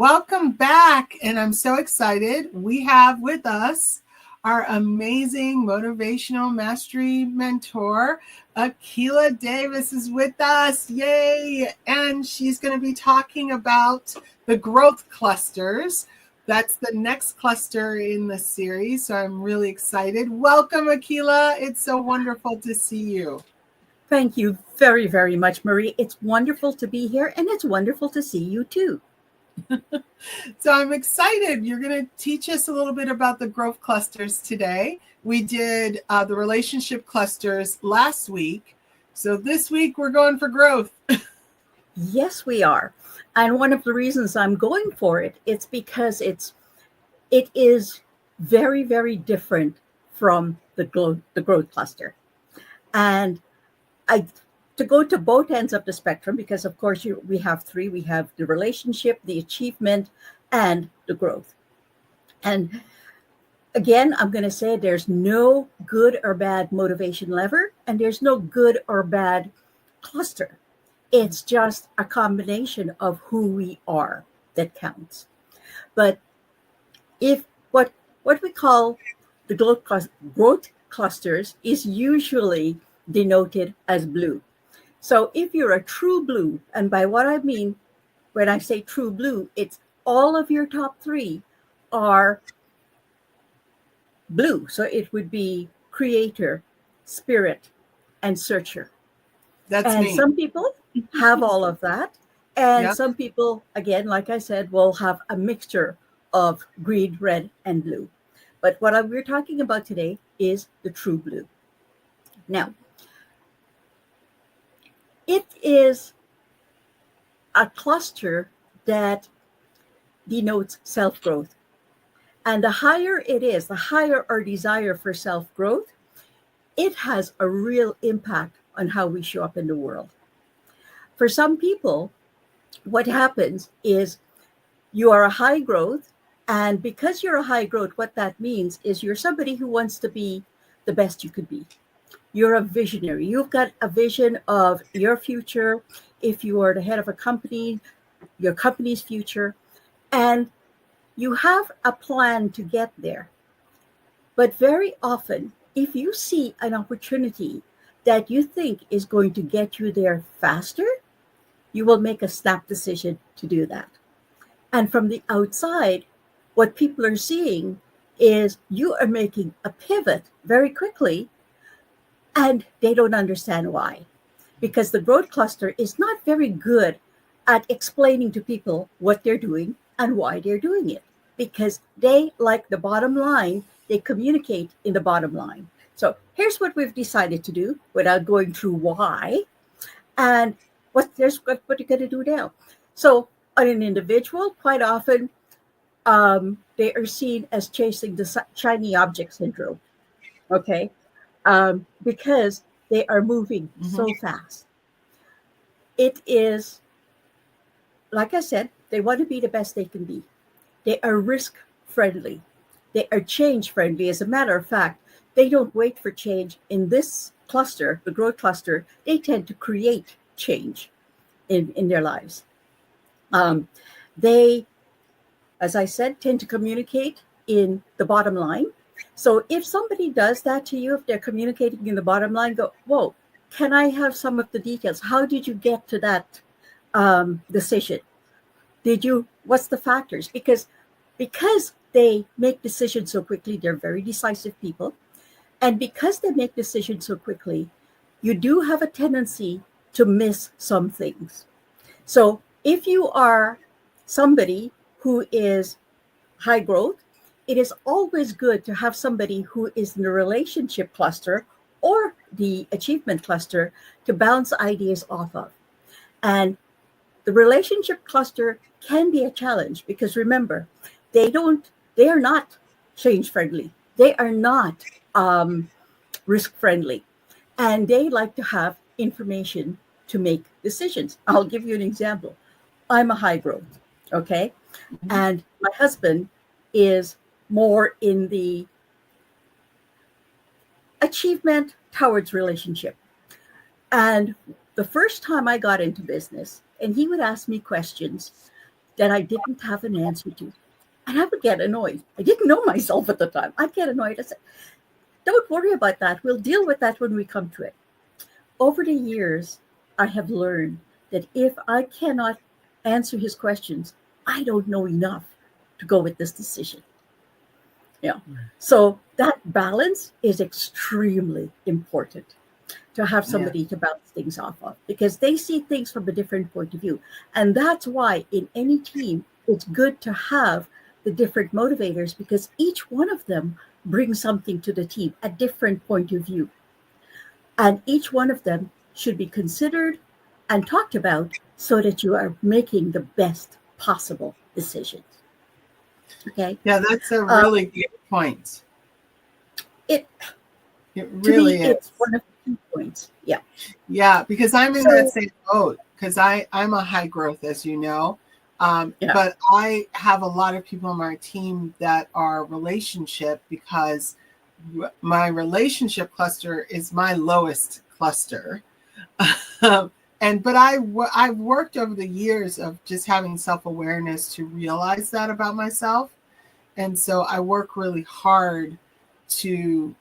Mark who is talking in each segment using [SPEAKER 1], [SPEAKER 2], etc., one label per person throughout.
[SPEAKER 1] Welcome back. And I'm so excited. We have with us our amazing motivational mastery mentor, Akila Davis is with us. Yay. And she's going to be talking about the growth clusters. That's the next cluster in the series. So I'm really excited. Welcome, Akila. It's so wonderful to see you.
[SPEAKER 2] Thank you very, very much, Marie. It's wonderful to be here, and it's wonderful to see you too.
[SPEAKER 1] So I'm excited. You're going to teach us a little bit about the growth clusters today. We did the relationship clusters last week. So this week we're going for growth.
[SPEAKER 2] Yes, we are. And one of the reasons I'm going for it's because it is very, very different from the growth cluster. And to go to both ends of the spectrum, because of course we have three. We have the relationship, the achievement, and the growth. And again, I'm going to say there's no good or bad motivation lever, and there's no good or bad cluster. It's just a combination of who we are that counts. But if what we call the growth clusters is usually denoted as blue. So if you're a true blue, and by what I mean when I say true blue, it's all of your top three are blue. So it would be creator, spirit, and searcher.
[SPEAKER 1] That's
[SPEAKER 2] And
[SPEAKER 1] me.
[SPEAKER 2] some people have all of that. And
[SPEAKER 1] Yeah.
[SPEAKER 2] some people, again, like I said, will have a mixture of green, red, and blue. But what we're talking about today is the true blue. Now, it is a cluster that denotes self-growth. And the higher it is, the higher our desire for self-growth, it has a real impact on how we show up in the world. For some people, what happens is you are a high growth, and because you're a high growth, what that means is you're somebody who wants to be the best you could be. You're a visionary. You've got a vision of your future. If you are the head of a company, your company's future, and you have a plan to get there. But very often, if you see an opportunity that you think is going to get you there faster, you will make a snap decision to do that. And from the outside, what people are seeing is you are making a pivot very quickly, and they don't understand why. Because the growth cluster is not very good at explaining to people what they're doing and why they're doing it. Because they like the bottom line, they communicate in the bottom line. So here's what we've decided to do without going through why. And what you're going to do now. So on an individual, quite often, they are seen as chasing the shiny object syndrome. Okay. Because they are moving so fast. It is, like I said, they want to be the best they can be. They are risk friendly. They are change friendly. As a matter of fact, they don't wait for change. In this cluster, the growth cluster, they tend to create change in their lives. They, as I said, tend to communicate in the bottom line. So if somebody does that to you, if they're communicating in the bottom line, go, whoa, can I have some of the details? How did you get to that decision? What's the factors? Because they make decisions so quickly, they're very decisive people. And because they make decisions so quickly, you do have a tendency to miss some things. So if you are somebody who is high growth, it is always good to have somebody who is in the relationship cluster or the achievement cluster to bounce ideas off of. And the relationship cluster can be a challenge because remember, they are not change friendly. They are not risk friendly. And they like to have information to make decisions. I'll give you an example. I'm a high growth, okay? And my husband is more in the achievement towards relationship. And the first time I got into business, and he would ask me questions, that I didn't have an answer to. And I would get annoyed. I didn't know myself at the time. I'd get annoyed. I said, don't worry about that. We'll deal with that when we come to it. Over the years, I have learned that if I cannot answer his questions, I don't know enough to go with this decision. Yeah. So that balance is extremely important to have somebody to bounce things off of, because they see things from a different point of view. And that's why in any team, it's good to have the different motivators, because each one of them brings something to the team, a different point of view. And each one of them should be considered and talked about so that you are making the best possible decisions. Okay.
[SPEAKER 1] Yeah, that's a really good point.
[SPEAKER 2] It
[SPEAKER 1] really is.
[SPEAKER 2] It's one of the key points. Yeah.
[SPEAKER 1] Yeah, because I'm in that same boat, because I'm a high growth, as you know. But I have a lot of people on my team that are relationship, because my relationship cluster is my lowest cluster. But I've worked over the years of just having self-awareness to realize that about myself. And so I work really hard to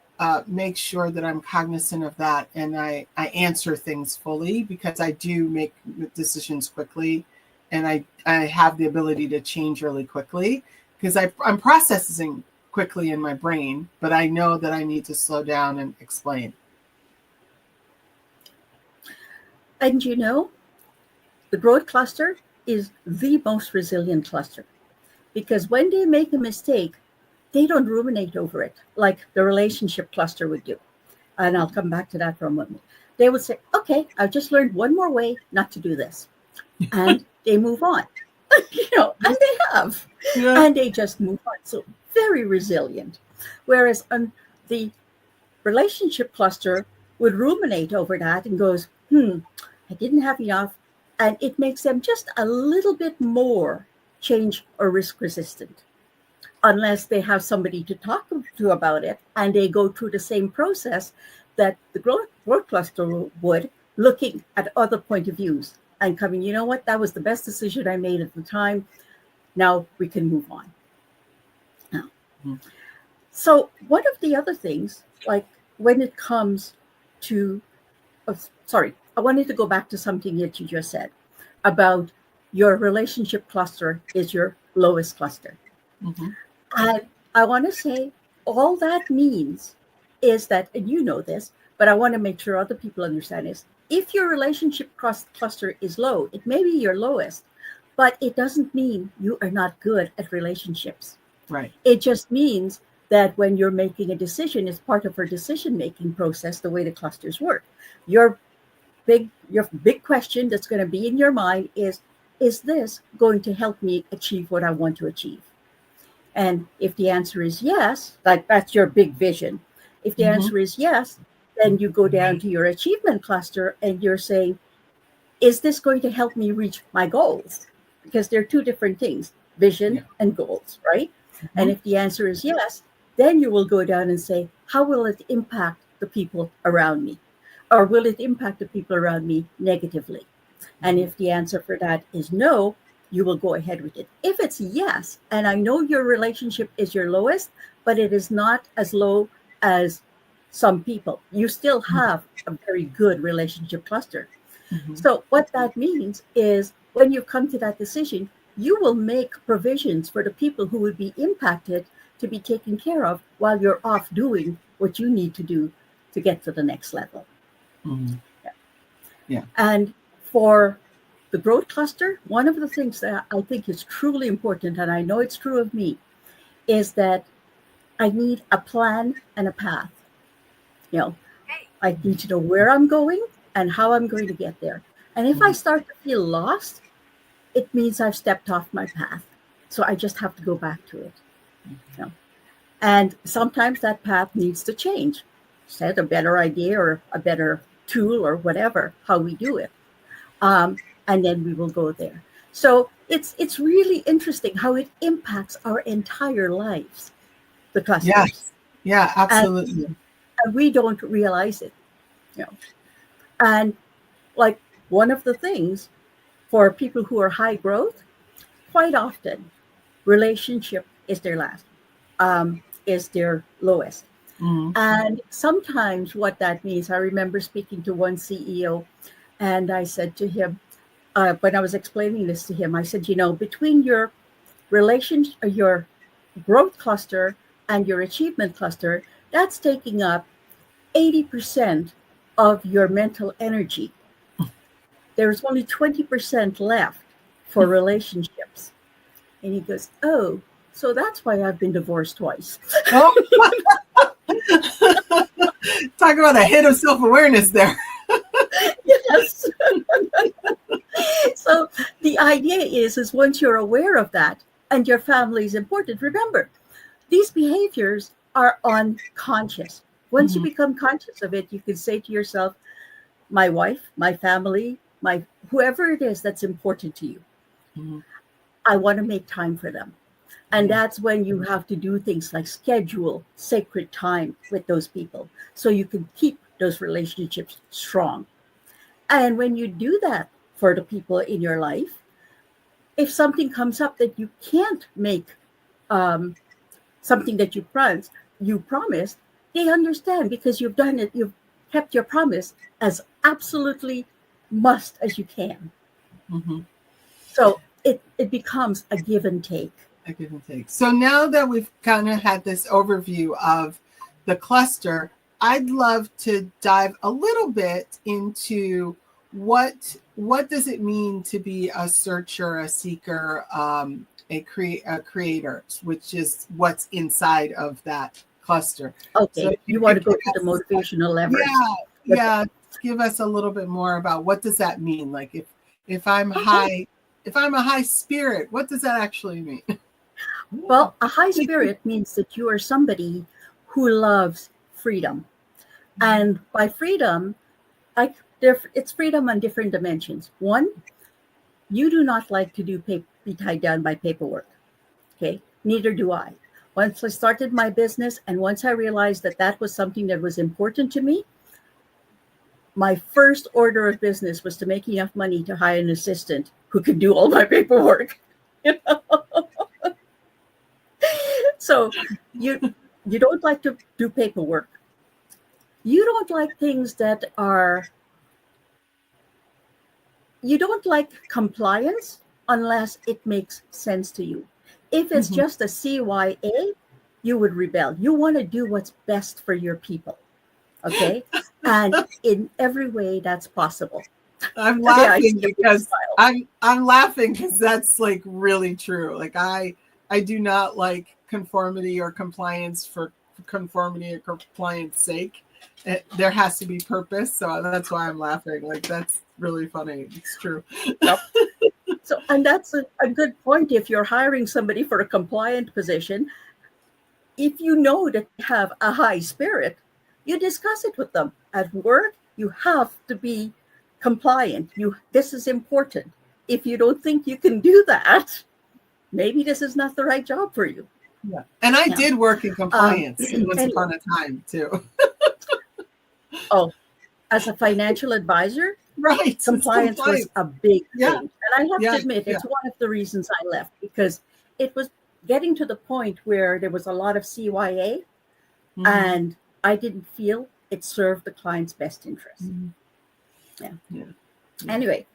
[SPEAKER 1] make sure that I'm cognizant of that, and I answer things fully, because I do make decisions quickly, and I have the ability to change really quickly, because I'm processing quickly in my brain, but I know that I need to slow down and explain.
[SPEAKER 2] And you know, the growth cluster is the most resilient cluster, because when they make a mistake, they don't ruminate over it like the relationship cluster would do. And I'll come back to that for a moment. They would say, okay, I've just learned one more way not to do this. And they move on, and they have. Yeah. And they just move on. So very resilient. Whereas the relationship cluster would ruminate over that and goes, I didn't have enough. And it makes them just a little bit more change or risk resistant, unless they have somebody to talk to about it, and they go through the same process that the growth cluster would, looking at other point of views and coming, you know what, that was the best decision I made at the time. Now we can move on. So one of the other things, like when it comes to, I wanted to go back to something that you just said about your relationship cluster is your lowest cluster. Mm-hmm. And I want to say all that means is that, and you know this, but I want to make sure other people understand this. If your relationship cluster is low, it may be your lowest, but it doesn't mean you are not good at relationships.
[SPEAKER 1] Right.
[SPEAKER 2] It just means that when you're making a decision, it's part of our decision-making process, the way the clusters work. Your big question that's going to be in your mind is this going to help me achieve what I want to achieve? And if the answer is yes, like that's your big vision. If the answer is yes, then you go down to your achievement cluster and you're saying, is this going to help me reach my goals? Because they're two different things, vision and goals, right? Mm-hmm. And if the answer is yes, then you will go down and say, how will it impact the people around me? Or will it impact the people around me negatively? And if the answer for that is no, you will go ahead with it. If it's yes, and I know your relationship is your lowest, but it is not as low as some people, you still have a very good relationship cluster. Mm-hmm. So what that means is when you come to that decision, you will make provisions for the people who would be impacted to be taken care of while you're off doing what you need to do to get to the next level. Mm-hmm. Yeah. And for the growth cluster, one of the things that I think is truly important, and I know it's true of me, is that I need a plan and a path. I need to know where I'm going and how I'm going to get there. And if I start to feel lost, it means I've stepped off my path. So I just have to go back to it. And sometimes that path needs to change. Set a better idea or a better tool or whatever, how we do it. And then we will go there. So it's really interesting how it impacts our entire lives, the clusters.
[SPEAKER 1] Yes. Yeah, absolutely.
[SPEAKER 2] And we don't realize it. And like one of the things for people who are high growth, quite often, relationship is their last, is their lowest.
[SPEAKER 1] Mhm.
[SPEAKER 2] And sometimes what that means, I remember speaking to one CEO, and I said to him, when I was explaining this to him, I said, between your your growth cluster and your achievement cluster, that's taking up 80% of your mental energy. There's only 20% left for relationships. And he goes, oh, so that's why I've been divorced twice.
[SPEAKER 1] Oh. Talk about a hit of self-awareness there.
[SPEAKER 2] Yes. So the idea is once you're aware of that and your family is important, remember, these behaviors are unconscious. Once you become conscious of it, you can say to yourself, my wife, my family, my whoever it is that's important to you, I want to make time for them. And that's when you have to do things like schedule sacred time with those people so you can keep those relationships strong. And when you do that for the people in your life, if something comes up that you can't make something that you promised, they understand because you've done it. You've kept your promise as absolutely must as you can. So it becomes a give and take.
[SPEAKER 1] A give and take. So now that we've kind of had this overview of the cluster, I'd love to dive a little bit into what does it mean to be a searcher, a seeker, a creator, which is what's inside of that cluster.
[SPEAKER 2] Okay,
[SPEAKER 1] So
[SPEAKER 2] you want to go to the motivational leverage.
[SPEAKER 1] Yeah. Give us a little bit more about what does that mean? Like if I'm high, if I'm a high spirit, what does that actually mean?
[SPEAKER 2] Well, a high spirit means that you are somebody who loves freedom. And by freedom, it's freedom on different dimensions. One, you do not like to be tied down by paperwork. Okay, neither do I. Once I started my business and once I realized that was something that was important to me, my first order of business was to make enough money to hire an assistant who could do all my paperwork. So you don't like to do paperwork. You don't like things that are, you don't like compliance unless it makes sense to you. If it's just a CYA, you would rebel. You want to do what's best for your people. Okay. And in every way that's possible.
[SPEAKER 1] I'm laughing because I'm laughing because that's like really true. Like I do not like conformity or compliance for conformity or compliance sake. There has to be purpose. So that's why I'm laughing. Like that's really funny. It's true.
[SPEAKER 2] Yep. So, and that's a good point. If you're hiring somebody for a compliant position, if you know that they have a high spirit, you discuss it with them. At work, you have to be compliant. This is important. If you don't think you can do that, maybe this is not the right job for you.
[SPEAKER 1] Yeah. And I did work in compliance once upon a time too.
[SPEAKER 2] Oh, as a financial advisor,
[SPEAKER 1] right?
[SPEAKER 2] Compliance was a big thing. And I have to admit, it's one of the reasons I left, because it was getting to the point where there was a lot of CYA and I didn't feel it served the client's best interest. Anyway,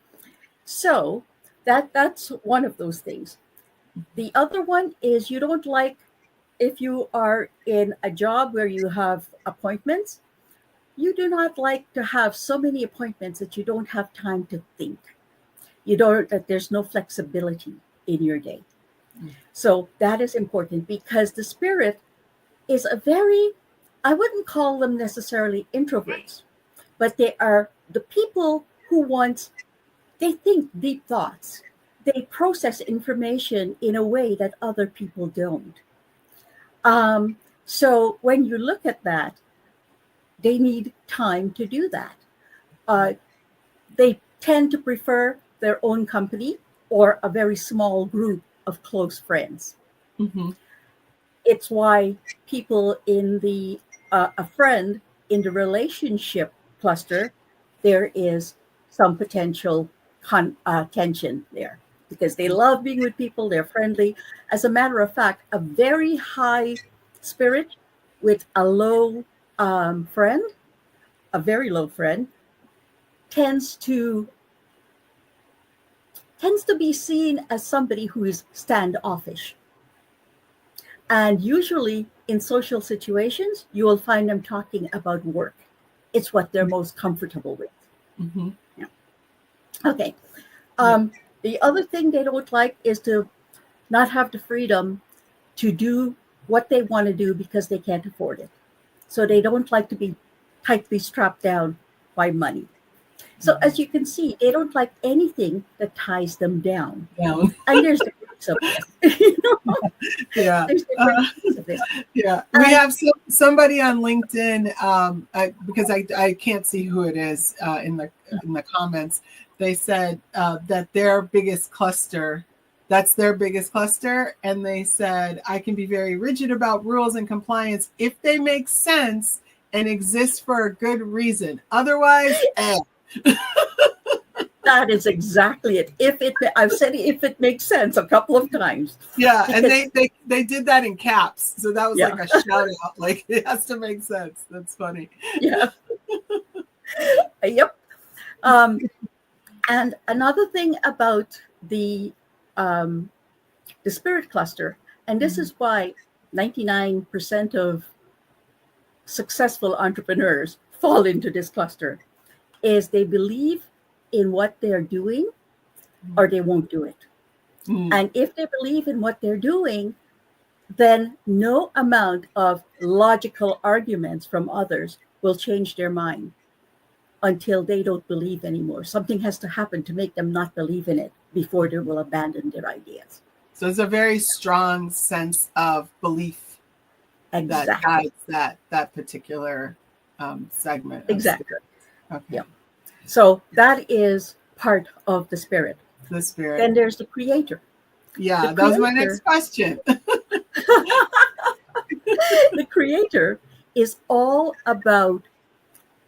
[SPEAKER 2] so that's one of those things. The other one is you don't like, if you are in a job where you have appointments, you do not like to have so many appointments that you don't have time to think. That there's no flexibility in your day. So that is important, because the spirit is I wouldn't call them necessarily introverts, but they are the people who they think deep thoughts. They process information in a way that other people don't. So when you look at that, they need time to do that. They tend to prefer their own company or a very small group of close friends. It's why people in a friend in the relationship cluster, there is some potential tension there. because they love being with people. They're friendly. As a matter of fact, a very high spirit with a low friend, a very low friend, tends to be seen as somebody who is standoffish. And usually in social situations, you will find them talking about work. It's what they're most comfortable with.
[SPEAKER 1] Mm-hmm.
[SPEAKER 2] Yeah. Okay. The other thing they don't like is to not have the freedom to do what they want to do because they can't afford it. So they don't like to be tightly strapped down by money. So as you can see, they don't like anything that ties them down.
[SPEAKER 1] Down.
[SPEAKER 2] And there's the roots of this. You know?
[SPEAKER 1] Yeah.
[SPEAKER 2] There's different things of this.
[SPEAKER 1] Yeah. We have somebody on LinkedIn, because I can't see who it is in the comments. They said that their biggest cluster, that's their biggest cluster. And they said, I can be very rigid about rules and compliance if they make sense and exist for a good reason. Otherwise,
[SPEAKER 2] That is exactly it. I've said if it makes sense a couple of times.
[SPEAKER 1] Yeah, and they did that in caps, so that was
[SPEAKER 2] Yeah.
[SPEAKER 1] like a shout out. Like it has to make sense. That's funny.
[SPEAKER 2] Yeah. Yep. And another thing about the spirit cluster, and this is why 99% of successful entrepreneurs fall into this cluster, is they believe in what they're doing or they won't do it. And if they believe in what they're doing, then no amount of logical arguments from others will change their mind until they don't believe anymore. Something has to happen to make them not believe in it before they will abandon their ideas.
[SPEAKER 1] So it's a very strong sense of belief that guides that particular segment.
[SPEAKER 2] Exactly.
[SPEAKER 1] Okay.
[SPEAKER 2] Yeah. So that is part of the spirit.
[SPEAKER 1] The spirit.
[SPEAKER 2] Then there's the creator.
[SPEAKER 1] Yeah, that was my next question.
[SPEAKER 2] The creator is all about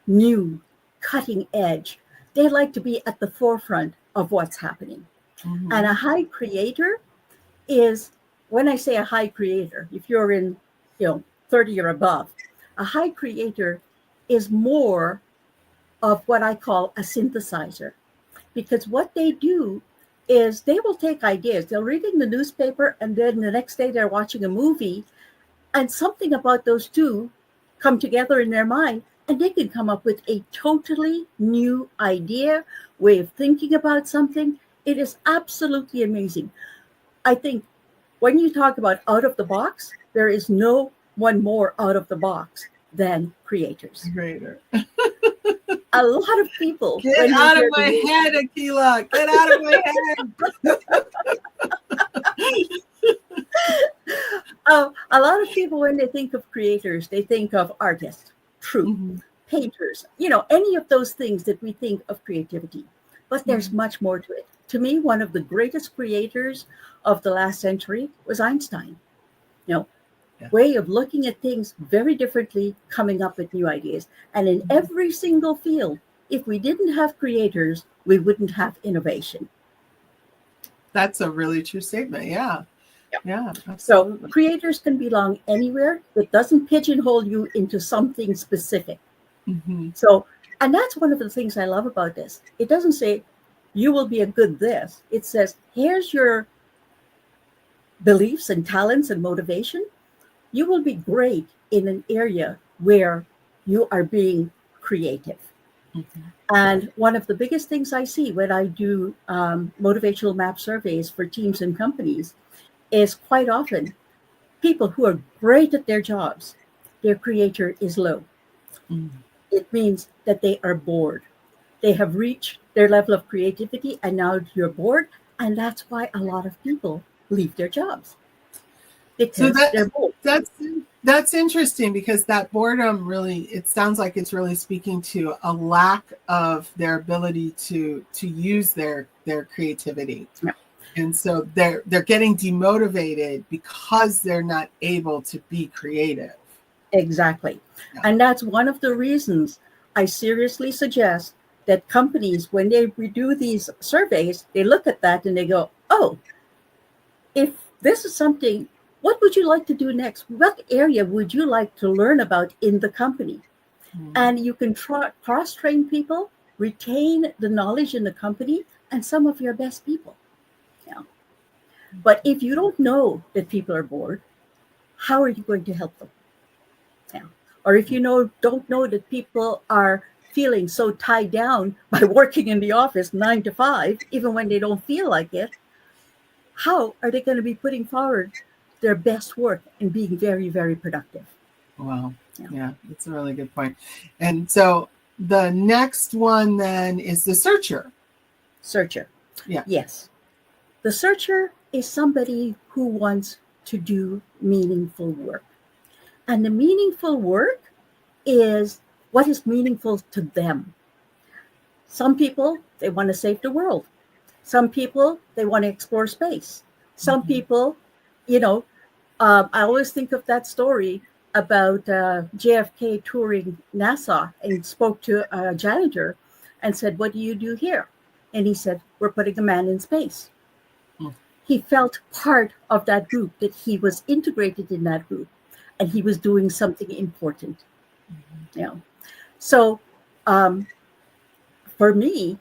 [SPEAKER 2] new, cutting edge. They like to be at the forefront of what's happening. Mm-hmm. And a high creator is, when I say a high creator, if you're in 30 or above, a high creator is more of what I call a synthesizer. Because what they do is they will take ideas. They're reading the newspaper and then the next day they're watching a movie, and something about those two come together in their mind, and they can come up with a totally new idea, way of thinking about something. It is absolutely amazing. I think when you talk about out of the box, there is no one more out of the box than creators.
[SPEAKER 1] Creator.
[SPEAKER 2] A lot of people
[SPEAKER 1] get out of my head, Akilah. Get out of my head.
[SPEAKER 2] A lot of people, when they think of creators, they think of artists, painters, any of those things that we think of creativity. But there's much more to it. To me, one of the greatest creators of the last century was Einstein. Way of looking at things very differently, coming up with new ideas. And in every single field, if we didn't have creators, we wouldn't have innovation.
[SPEAKER 1] That's a really true statement. Yeah.
[SPEAKER 2] Yep.
[SPEAKER 1] Yeah.
[SPEAKER 2] So creators can belong anywhere. It doesn't pigeonhole you into something specific. Mm-hmm. So, and that's one of the things I love about this. It doesn't say you will be a good this. It says, here's your beliefs and talents and motivation. You will be great in an area where you are being creative. Mm-hmm. And one of the biggest things I see when I do motivational map surveys for teams and companies is quite often people who are great at their jobs, their creator is low. Mm-hmm. It means that they are bored. They have reached their level of creativity and now you're bored. And that's why a lot of people leave their jobs.
[SPEAKER 1] So that's interesting, because that boredom really, it sounds like it's really speaking to a lack of their ability to use their creativity. Yeah. And so they're getting demotivated because they're not able to be creative.
[SPEAKER 2] Exactly. Yeah. And that's one of the reasons I seriously suggest that companies, when they redo these surveys, they look at that and they go, oh, if this is something, what would you like to do next? What area would you like to learn about in the company? And you can cross-train people, retain the knowledge in the company, and some of your best people. Yeah. But if you don't know that people are bored, how are you going to help them? Yeah. Or if you don't know that people are feeling so tied down by working in the office 9 to 5, even when they don't feel like it, how are they going to be putting forward their best work and being very, very productive?
[SPEAKER 1] Wow. Yeah, that's a really good point. And so the next one then is the searcher.
[SPEAKER 2] Searcher.
[SPEAKER 1] Yeah.
[SPEAKER 2] Yes. The searcher is somebody who wants to do meaningful work. And the meaningful work is what is meaningful to them. Some people, they want to save the world. Some people, they want to explore space. Some people, I always think of that story about JFK touring NASA and spoke to a janitor and said, "What do you do here?" And he said, "We're putting a man in space." He felt part of that group, that he was integrated in that group and he was doing something important. Yeah. So for me,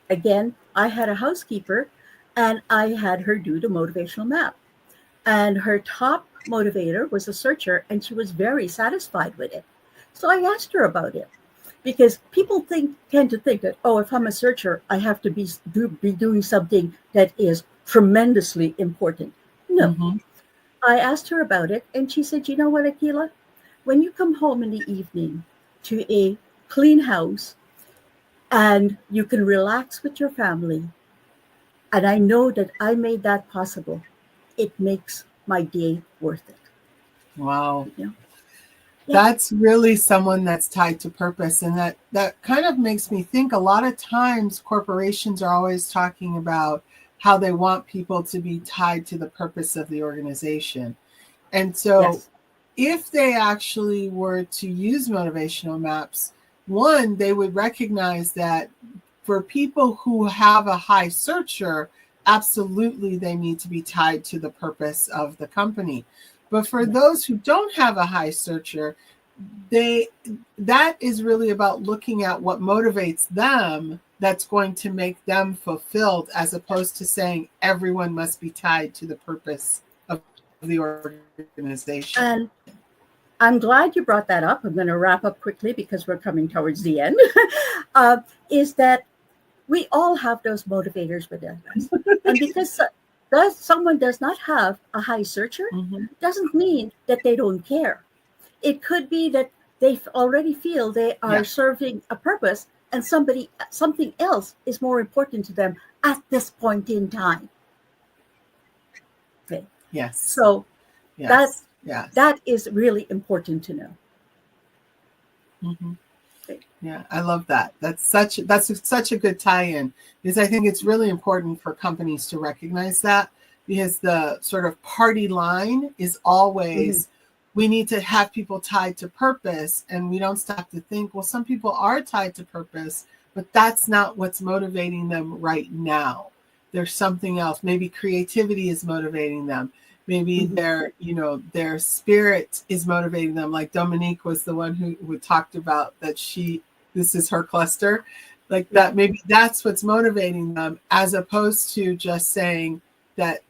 [SPEAKER 2] again, I had a housekeeper and I had her do the motivational map. And her top motivator was a searcher, and she was very satisfied with it. So I asked her about it, because people tend to think that, oh, if I'm a searcher, I have to be doing something that is tremendously important. No. I asked her about it, and she said, "You know what, Akila? When you come home in the evening to a clean house and you can relax with your family, and I know that I made that possible, it makes my day worth it."
[SPEAKER 1] Wow.
[SPEAKER 2] Yeah.
[SPEAKER 1] That's really someone that's tied to purpose. And that kind of makes me think, a lot of times corporations are always talking about how they want people to be tied to the purpose of the organization. And so if they actually were to use motivational maps, one, they would recognize that for people who have a high searcher, absolutely they need to be tied to the purpose of the company. But for those who don't have a high searcher, that is really about looking at what motivates them, that's going to make them fulfilled, as opposed to saying everyone must be tied to the purpose of the organization.
[SPEAKER 2] And I'm glad you brought that up. I'm going to wrap up quickly because we're coming towards the end. Is that we all have those motivators within us. And because someone does not have a high searcher, doesn't mean that they don't care. It could be that they already feel they are serving a purpose, and something else is more important to them at this point in time. Okay.
[SPEAKER 1] Yes.
[SPEAKER 2] So that is really important to know. Okay.
[SPEAKER 1] Yeah, I love that. That's such a good tie-in, because I think it's really important for companies to recognize that, because the sort of party line is always, we need to have people tied to purpose, and we don't stop to think, well, some people are tied to purpose, but that's not what's motivating them right now. There's something else. Maybe creativity is motivating them. Maybe their spirit is motivating them. Like Dominique was the one who talked about that this is her cluster. Like that, maybe that's what's motivating them, as opposed to just saying that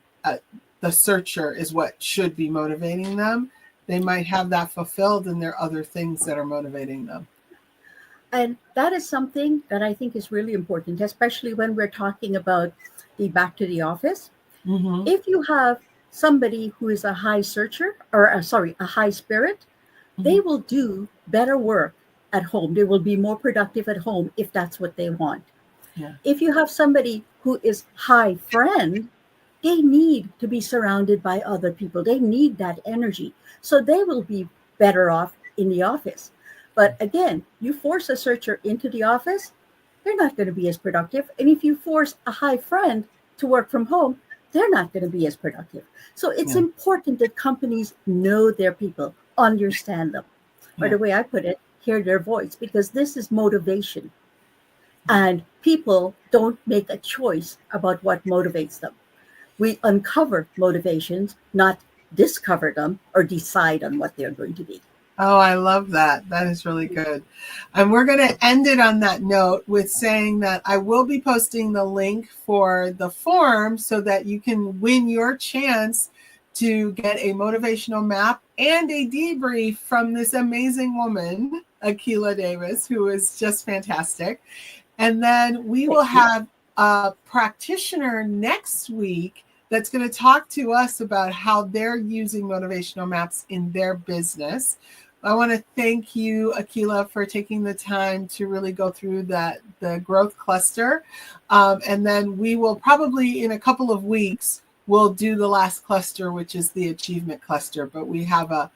[SPEAKER 1] the searcher is what should be motivating them. They might have that fulfilled, and there are other things that are motivating them.
[SPEAKER 2] And that is something that I think is really important, especially when we're talking about the back to the office. If you have somebody who is a high searcher, or a high spirit, they will do better work at home. They will be more productive at home if that's what they want.
[SPEAKER 1] Yeah.
[SPEAKER 2] If you have somebody who is high friend, they need to be surrounded by other people. They need that energy. So they will be better off in the office. But again, you force a searcher into the office, they're not going to be as productive. And if you force a high friend to work from home, they're not going to be as productive. So it's important that companies know their people, understand them. Or the way I put it, hear their voice, because this is motivation. And people don't make a choice about what motivates them. We uncover motivations, not discover them or decide on what they're going to be.
[SPEAKER 1] Oh, I love that. That is really good. And we're going to end it on that note with saying that I will be posting the link for the form so that you can win your chance to get a motivational map and a debrief from this amazing woman, Akila Davis, who is just fantastic. And then we will have a practitioner next week that's going to talk to us about how they're using motivational maps in their business. I want to thank you, Akila, for taking the time to really go through the growth cluster. And then we will probably in a couple of weeks, we'll do the last cluster, which is the achievement cluster. But we have a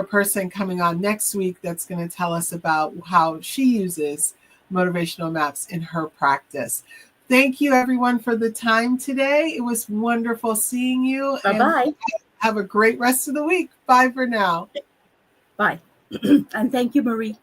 [SPEAKER 1] person coming on next week that's going to tell us about how she uses motivational maps in her practice. Thank you, everyone, for the time today. It was wonderful seeing you.
[SPEAKER 2] Bye-bye.
[SPEAKER 1] And have a great rest of the week. Bye for now.
[SPEAKER 2] Bye. And thank you, Marie.